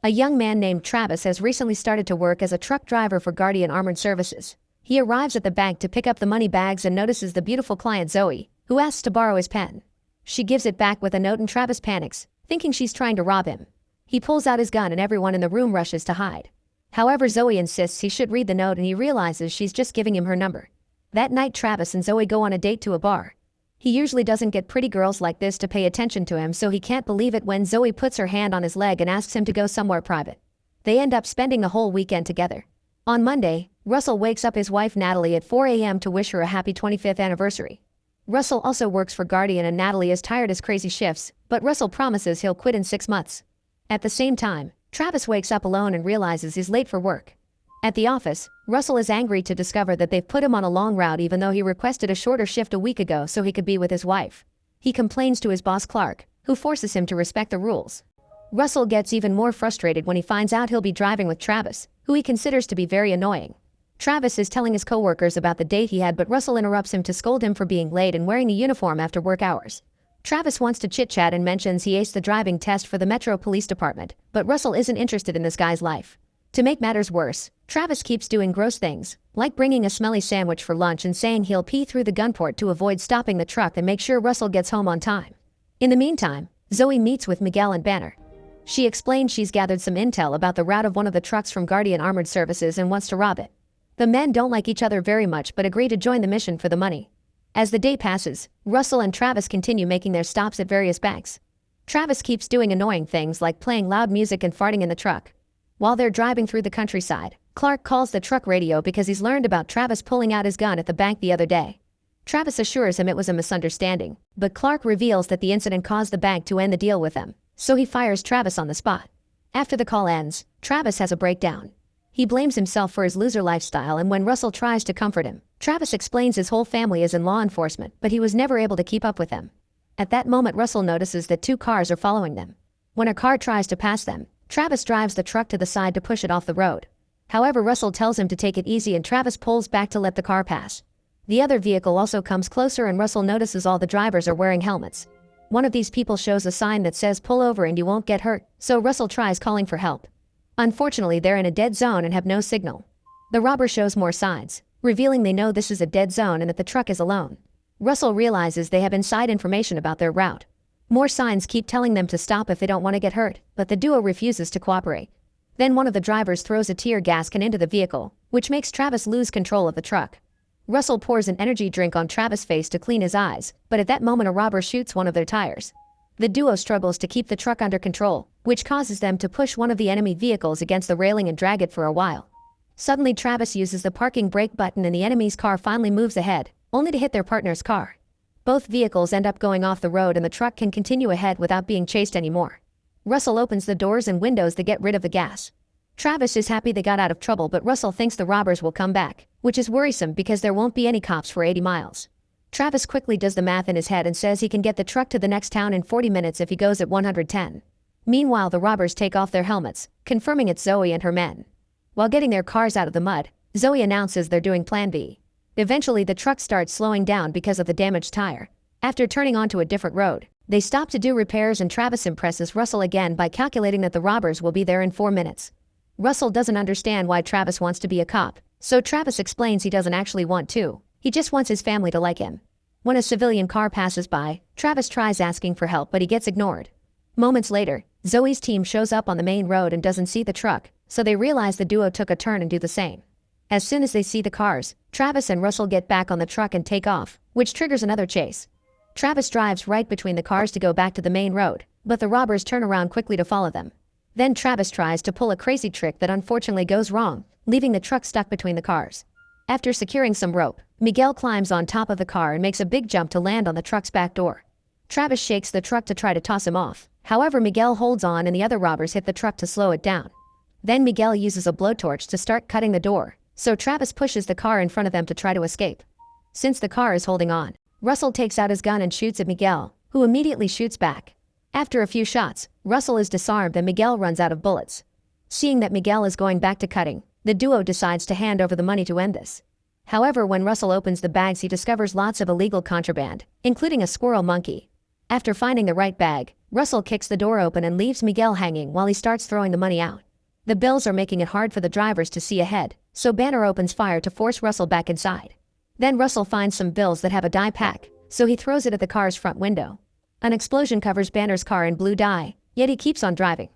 A young man named Travis has recently started to work as a truck driver for Guardian Armored Services. He arrives at the bank to pick up the money bags and notices the beautiful client Zoey, who asks to borrow his pen. She gives it back with a note and Travis panics, thinking she's trying to rob him. He pulls out his gun and everyone in the room rushes to hide. However, Zoey insists he should read the note and he realizes she's just giving him her number. That night, Travis and Zoey go on a date to a bar. He usually doesn't get pretty girls like this to pay attention to him, so he can't believe it when Zoey puts her hand on his leg and asks him to go somewhere private. They end up spending the whole weekend together. On Monday, Russell wakes up his wife Natalie at 4 a.m. to wish her a happy 25th anniversary. Russell also works for Guardian and Natalie is tired as crazy shifts, but Russell promises he'll quit in 6 months. At the same time, Travis wakes up alone and realizes he's late for work. At the office, Russell is angry to discover that they've put him on a long route even though he requested a shorter shift a week ago so he could be with his wife. He complains to his boss Clark, who forces him to respect the rules. Russell gets even more frustrated when he finds out he'll be driving with Travis, who he considers to be very annoying. Travis is telling his coworkers about the date he had, but Russell interrupts him to scold him for being late and wearing a uniform after work hours. Travis wants to chit-chat and mentions he aced the driving test for the Metro Police Department, but Russell isn't interested in this guy's life. To make matters worse, Travis keeps doing gross things, like bringing a smelly sandwich for lunch and saying he'll pee through the gunport to avoid stopping the truck and make sure Russell gets home on time. In the meantime, Zoey meets with Miguel and Banner. She explains she's gathered some intel about the route of one of the trucks from Guardian Armored Services and wants to rob it. The men don't like each other very much but agree to join the mission for the money. As the day passes, Russell and Travis continue making their stops at various banks. Travis keeps doing annoying things like playing loud music and farting in the truck. While they're driving through the countryside, Clark calls the truck radio because he's learned about Travis pulling out his gun at the bank the other day. Travis assures him it was a misunderstanding, but Clark reveals that the incident caused the bank to end the deal with him, so he fires Travis on the spot. After the call ends, Travis has a breakdown. He blames himself for his loser lifestyle, and when Russell tries to comfort him, Travis explains his whole family is in law enforcement, but he was never able to keep up with them. At that moment, Russell notices that 2 cars are following them. When a car tries to pass them, Travis drives the truck to the side to push it off the road. However, Russell tells him to take it easy and Travis pulls back to let the car pass. The other vehicle also comes closer and Russell notices all the drivers are wearing helmets. One of these people shows a sign that says pull over and you won't get hurt, so Russell tries calling for help. Unfortunately, they're in a dead zone and have no signal. The robber shows more signs, revealing they know this is a dead zone and that the truck is alone. Russell realizes they have inside information about their route. More signs keep telling them to stop if they don't want to get hurt, but the duo refuses to cooperate. Then one of the drivers throws a tear gas can into the vehicle, which makes Travis lose control of the truck. Russell pours an energy drink on Travis' face to clean his eyes, but at that moment a robber shoots one of their tires. The duo struggles to keep the truck under control, which causes them to push one of the enemy vehicles against the railing and drag it for a while. Suddenly Travis uses the parking brake button and the enemy's car finally moves ahead, only to hit their partner's car. Both vehicles end up going off the road and the truck can continue ahead without being chased anymore. Russell opens the doors and windows to get rid of the gas. Travis is happy they got out of trouble, but Russell thinks the robbers will come back, which is worrisome because there won't be any cops for 80 miles. Travis quickly does the math in his head and says he can get the truck to the next town in 40 minutes if he goes at 110. Meanwhile, the robbers take off their helmets, confirming it's Zoey and her men. While getting their cars out of the mud, Zoey announces they're doing Plan B. Eventually, the truck starts slowing down because of the damaged tire. After turning onto a different road, they stop to do repairs and Travis impresses Russell again by calculating that the robbers will be there in 4 minutes. Russell doesn't understand why Travis wants to be a cop, so Travis explains he doesn't actually want to. He just wants his family to like him. When a civilian car passes by, Travis tries asking for help but he gets ignored. Moments later, Zoey's team shows up on the main road and doesn't see the truck, so they realize the duo took a turn and do the same. As soon as they see the cars, Travis and Russell get back on the truck and take off, which triggers another chase. Travis drives right between the cars to go back to the main road, but the robbers turn around quickly to follow them. Then Travis tries to pull a crazy trick that unfortunately goes wrong, leaving the truck stuck between the cars. After securing some rope, Miguel climbs on top of the car and makes a big jump to land on the truck's back door. Travis shakes the truck to try to toss him off. However, Miguel holds on and the other robbers hit the truck to slow it down. Then Miguel uses a blowtorch to start cutting the door, so Travis pushes the car in front of them to try to escape. Since the car is holding on, Russell takes out his gun and shoots at Miguel, who immediately shoots back. After a few shots, Russell is disarmed and Miguel runs out of bullets. Seeing that Miguel is going back to cutting, the duo decides to hand over the money to end this. However, when Russell opens the bags, he discovers lots of illegal contraband, including a squirrel monkey. After finding the right bag, Russell kicks the door open and leaves Miguel hanging while he starts throwing the money out. The bills are making it hard for the drivers to see ahead, so Banner opens fire to force Russell back inside. Then Russell finds some bills that have a dye pack, so he throws it at the car's front window. An explosion covers Banner's car in blue dye, yet he keeps on driving.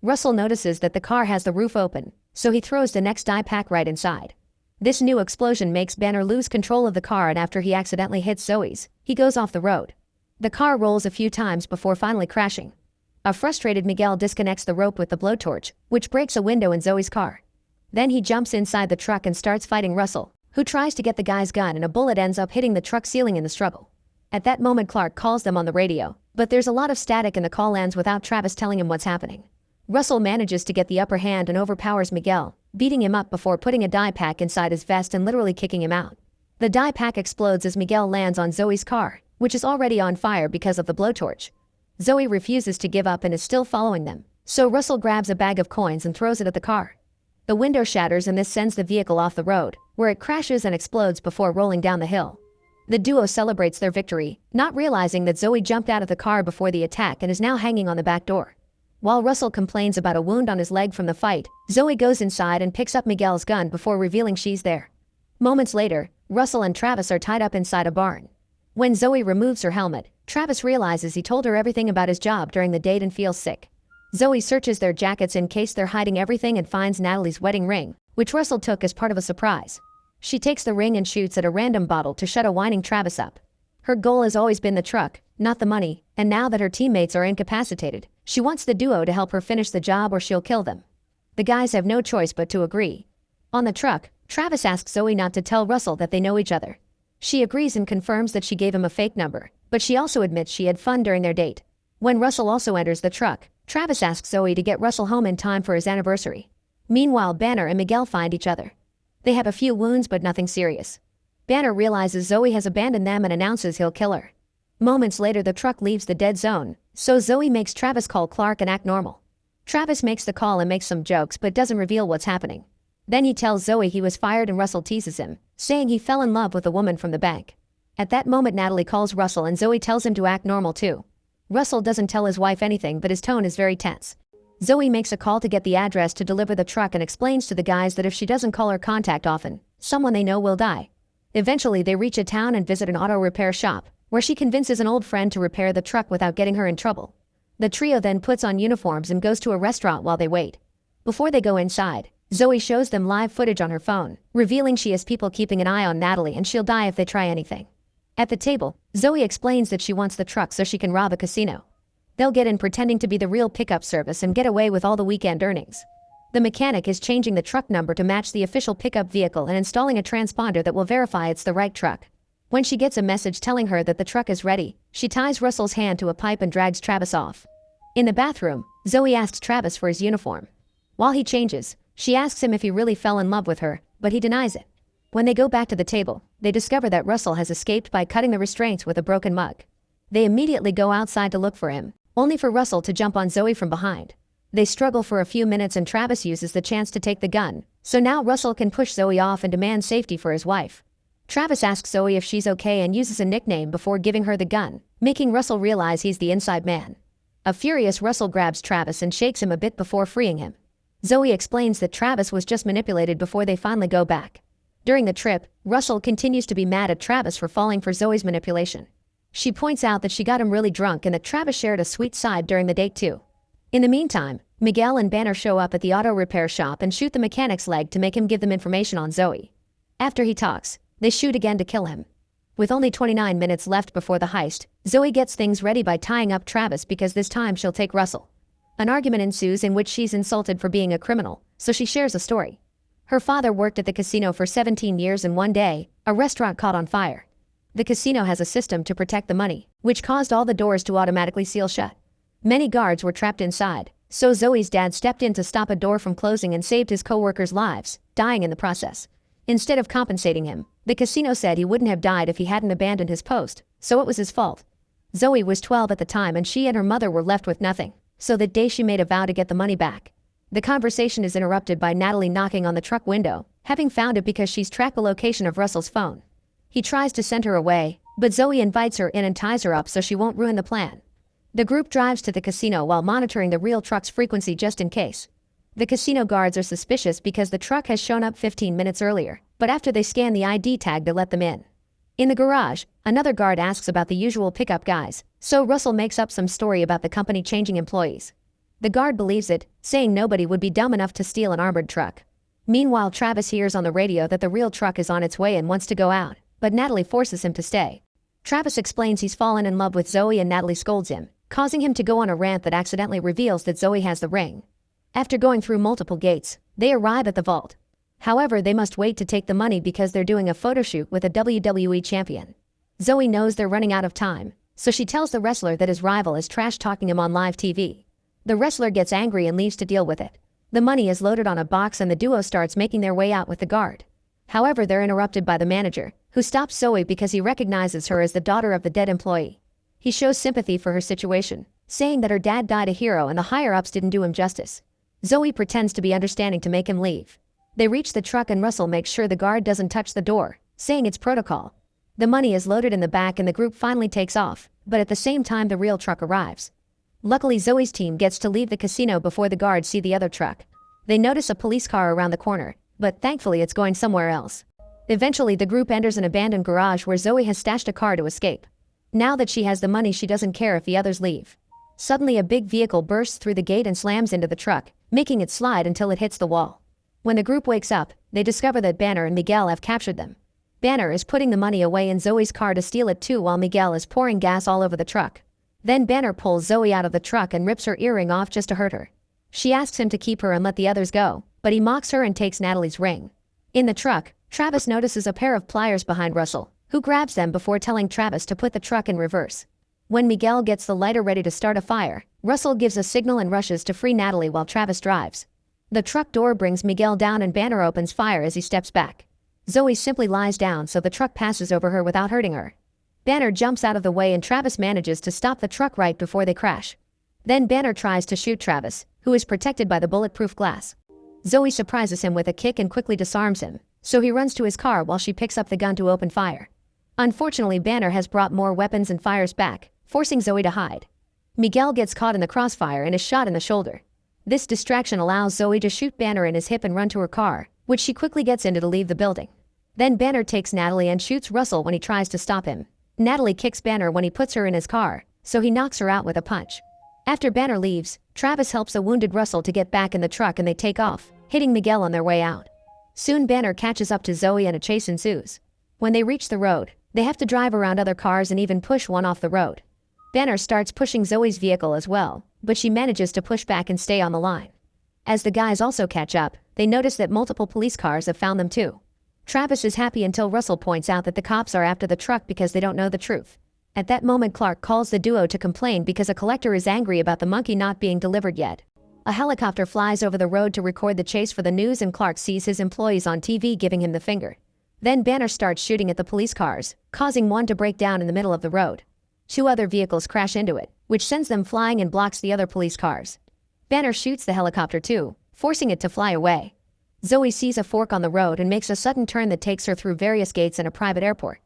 Russell notices that the car has the roof open, so he throws the next dye pack right inside. This new explosion makes Banner lose control of the car, and after he accidentally hits Zoe's, he goes off the road. The car rolls a few times before finally crashing. A frustrated Miguel disconnects the rope with the blowtorch, which breaks a window in Zoe's car. Then he jumps inside the truck and starts fighting Russell, who tries to get the guy's gun, and a bullet ends up hitting the truck ceiling in the struggle. At that moment, Clark calls them on the radio, but there's a lot of static and the call ends without Travis telling him what's happening. Russell manages to get the upper hand and overpowers Miguel, beating him up before putting a dye pack inside his vest and literally kicking him out. The dye pack explodes as Miguel lands on Zoe's car, which is already on fire because of the blowtorch. Zoe refuses to give up and is still following them, so Russell grabs a bag of coins and throws it at the car. The window shatters and this sends the vehicle off the road, where it crashes and explodes before rolling down the hill. The duo celebrates their victory, not realizing that Zoe jumped out of the car before the attack and is now hanging on the back door. While Russell complains about a wound on his leg from the fight, Zoe goes inside and picks up Miguel's gun before revealing she's there. Moments later, Russell and Travis are tied up inside a barn. When Zoe removes her helmet, Travis realizes he told her everything about his job during the date and feels sick. Zoe searches their jackets in case they're hiding everything and finds Natalie's wedding ring, which Russell took as part of a surprise. She takes the ring and shoots at a random bottle to shut a whining Travis up. Her goal has always been the truck, not the money, and now that her teammates are incapacitated, she wants the duo to help her finish the job or she'll kill them. The guys have no choice but to agree. On the truck, Travis asks Zoe not to tell Russell that they know each other. She agrees and confirms that she gave him a fake number, but she also admits she had fun during their date. When Russell also enters the truck, Travis asks Zoe to get Russell home in time for his anniversary. Meanwhile, Banner and Miguel find each other. They have a few wounds but nothing serious. Banner realizes Zoe has abandoned them and announces he'll kill her. Moments later, the truck leaves the dead zone, so Zoe makes Travis call Clark and act normal. Travis makes the call and makes some jokes but doesn't reveal what's happening. Then he tells Zoe he was fired and Russell teases him, saying he fell in love with a woman from the bank. At that moment, Natalie calls Russell and Zoe tells him to act normal too. Russell doesn't tell his wife anything, but his tone is very tense. Zoe makes a call to get the address to deliver the truck and explains to the guys that if she doesn't call or contact often, someone they know will die. Eventually, they reach a town and visit an auto repair shop, where she convinces an old friend to repair the truck without getting her in trouble. The trio then puts on uniforms and goes to a restaurant while they wait. Before they go inside, Zoe shows them live footage on her phone, revealing she has people keeping an eye on Natalie and she'll die if they try anything. At the table, Zoe explains that she wants the truck so she can rob a casino. They'll get in pretending to be the real pickup service and get away with all the weekend earnings. The mechanic is changing the truck number to match the official pickup vehicle and installing a transponder that will verify it's the right truck. When she gets a message telling her that the truck is ready, she ties Russell's hand to a pipe and drags Travis off. In the bathroom, Zoe asks Travis for his uniform. While he changes, she asks him if he really fell in love with her, but he denies it. When they go back to the table, they discover that Russell has escaped by cutting the restraints with a broken mug. They immediately go outside to look for him, only for Russell to jump on Zoe from behind. They struggle for a few minutes and Travis uses the chance to take the gun, so now Russell can push Zoe off and demand safety for his wife. Travis asks Zoe if she's okay and uses a nickname before giving her the gun, making Russell realize he's the inside man. A furious Russell grabs Travis and shakes him a bit before freeing him. Zoe explains that Travis was just manipulated before they finally go back. During the trip, Russell continues to be mad at Travis for falling for Zoe's manipulation. She points out that she got him really drunk and that Travis shared a sweet side during the date too. In the meantime, Miguel and Banner show up at the auto repair shop and shoot the mechanic's leg to make him give them information on Zoe. After he talks, they shoot again to kill him. With only 29 minutes left before the heist, Zoe gets things ready by tying up Travis because this time she'll take Russell. An argument ensues in which she's insulted for being a criminal, so she shares a story. Her father worked at the casino for 17 years and one day, a restaurant caught on fire. The casino has a system to protect the money, which caused all the doors to automatically seal shut. Many guards were trapped inside, so Zoe's dad stepped in to stop a door from closing and saved his co-workers' lives, dying in the process. Instead of compensating him, the casino said he wouldn't have died if he hadn't abandoned his post, so it was his fault. Zoe was 12 at the time and she and her mother were left with nothing, so that day she made a vow to get the money back. The conversation is interrupted by Natalie knocking on the truck window, having found it because she's tracked the location of Russell's phone. He tries to send her away, But Zoe invites her in and ties her up so she won't ruin the plan. The group drives to the casino while monitoring the real truck's frequency just in case. The casino guards are suspicious because the truck has shown up 15 minutes earlier, but after they scan the ID tag to let them in. In the garage, another guard asks about the usual pickup guys, so Russell makes up some story about the company changing employees. The guard believes it, saying nobody would be dumb enough to steal an armored truck. Meanwhile, Travis hears on the radio that the real truck is on its way and wants to go out, but Natalie forces him to stay. Travis explains he's fallen in love with Zoe and Natalie scolds him, causing him to go on a rant that accidentally reveals that Zoe has the ring. After going through multiple gates, they arrive at the vault. However, they must wait to take the money because they're doing a photo shoot with a WWE champion. Zoe knows they're running out of time, so she tells the wrestler that his rival is trash-talking him on live TV. The wrestler gets angry and leaves to deal with it. The money is loaded on a box and the duo starts making their way out with the guard. However, they're interrupted by the manager, who stops Zoe because he recognizes her as the daughter of the dead employee. He shows sympathy for her situation, saying that her dad died a hero and the higher-ups didn't do him justice. Zoe pretends to be understanding to make him leave. They reach the truck and Russell makes sure the guard doesn't touch the door, saying it's protocol. The money is loaded in the back and the group finally takes off, but at the same time the real truck arrives. Luckily, Zoe's team gets to leave the casino before the guards see the other truck. They notice a police car around the corner, but thankfully it's going somewhere else. Eventually, the group enters an abandoned garage where Zoe has stashed a car to escape. Now that she has the money, she doesn't care if the others leave. Suddenly, a big vehicle bursts through the gate and slams into the truck, making it slide until it hits the wall. When the group wakes up, they discover that Banner and Miguel have captured them. Banner is putting the money away in Zoe's car to steal it too while Miguel is pouring gas all over the truck. Then Banner pulls Zoe out of the truck and rips her earring off just to hurt her. She asks him to keep her and let the others go, but he mocks her and takes Natalie's ring. In the truck, Travis notices a pair of pliers behind Russell, who grabs them before telling Travis to put the truck in reverse. When Miguel gets the lighter ready to start a fire, Russell gives a signal and rushes to free Natalie while Travis drives. The truck door brings Miguel down and Banner opens fire as he steps back. Zoe simply lies down so the truck passes over her without hurting her. Banner jumps out of the way and Travis manages to stop the truck right before they crash. Then Banner tries to shoot Travis, who is protected by the bulletproof glass. Zoe surprises him with a kick and quickly disarms him, so he runs to his car while she picks up the gun to open fire. Unfortunately, Banner has brought more weapons and fires back, forcing Zoe to hide. Miguel gets caught in the crossfire and is shot in the shoulder. This distraction allows Zoe to shoot Banner in his hip and run to her car, which she quickly gets into to leave the building. Then Banner takes Natalie and shoots Russell when he tries to stop him. Natalie kicks Banner when he puts her in his car, so he knocks her out with a punch. After Banner leaves, Travis helps a wounded Russell to get back in the truck and they take off, hitting Miguel on their way out. Soon Banner catches up to Zoe and a chase ensues. When they reach the road, they have to drive around other cars and even push one off the road. Banner starts pushing Zoe's vehicle as well, but she manages to push back and stay on the line. As the guys also catch up, they notice that multiple police cars have found them too. Travis is happy until Russell points out that the cops are after the truck because they don't know the truth. At that moment, Clark calls the duo to complain because a collector is angry about the monkey not being delivered yet. A helicopter flies over the road to record the chase for the news and Clark sees his employees on TV giving him the finger. Then Banner starts shooting at the police cars, causing one to break down in the middle of the road. 2 other vehicles crash into it, which sends them flying and blocks the other police cars. Banner shoots the helicopter too, forcing it to fly away. Zoe sees a fork on the road and makes a sudden turn that takes her through various gates and a private airport.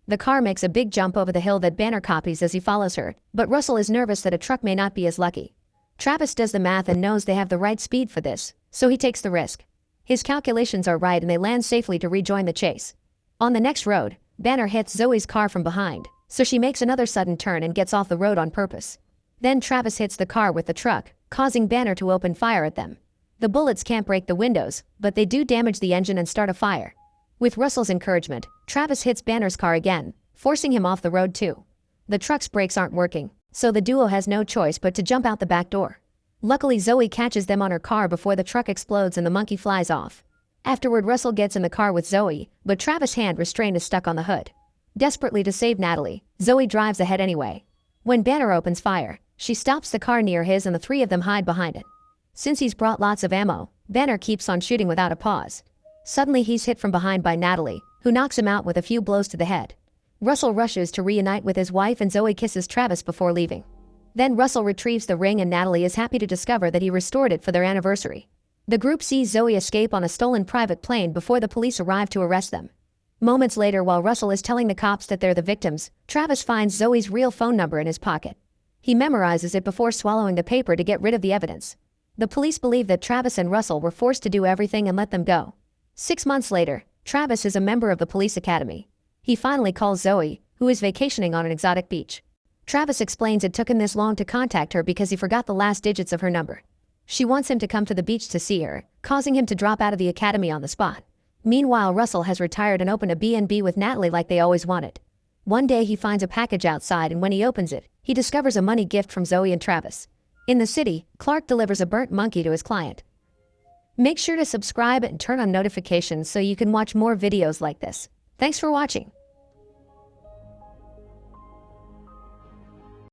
The car makes a big jump over the hill that Banner copies as he follows her, but Russell is nervous that a truck may not be as lucky. Travis does the math and knows they have the right speed for this, so he takes the risk. His calculations are right and they land safely to rejoin the chase. On the next road, Banner hits Zoe's car from behind, so she makes another sudden turn and gets off the road on purpose. Then Travis hits the car with the truck, causing Banner to open fire at them. The bullets can't break the windows, but they do damage the engine and start a fire. With Russell's encouragement, Travis hits Banner's car again, forcing him off the road too. The truck's brakes aren't working, so the duo has no choice but to jump out the back door. Luckily, Zoe catches them on her car before the truck explodes and the monkey flies off. Afterward, Russell gets in the car with Zoe, but Travis' hand restraint is stuck on the hood. Desperately to save Natalie, Zoe drives ahead anyway. When Banner opens fire, she stops the car near his and the 3 of them hide behind it. Since he's brought lots of ammo, Banner keeps on shooting without a pause. Suddenly he's hit from behind by Natalie, who knocks him out with a few blows to the head. Russell rushes to reunite with his wife and Zoe kisses Travis before leaving. Then Russell retrieves the ring and Natalie is happy to discover that he restored it for their anniversary. The group sees Zoe escape on a stolen private plane before the police arrive to arrest them. Moments later, while Russell is telling the cops that they're the victims, Travis finds Zoe's real phone number in his pocket. He memorizes it before swallowing the paper to get rid of the evidence. The police believe that Travis and Russell were forced to do everything and let them go. 6 months later, Travis is a member of the police academy. He finally calls Zoe, who is vacationing on an exotic beach. Travis explains it took him this long to contact her because he forgot the last digits of her number. She wants him to come to the beach to see her, causing him to drop out of the academy on the spot. Meanwhile, Russell has retired and opened a B&B with Natalie like they always wanted. One day he finds a package outside, and when he opens it, he discovers a money gift from Zoe and Travis. In the city, Clark delivers a burnt monkey to his client. Make sure to subscribe and turn on notifications so you can watch more videos like this. Thanks for watching.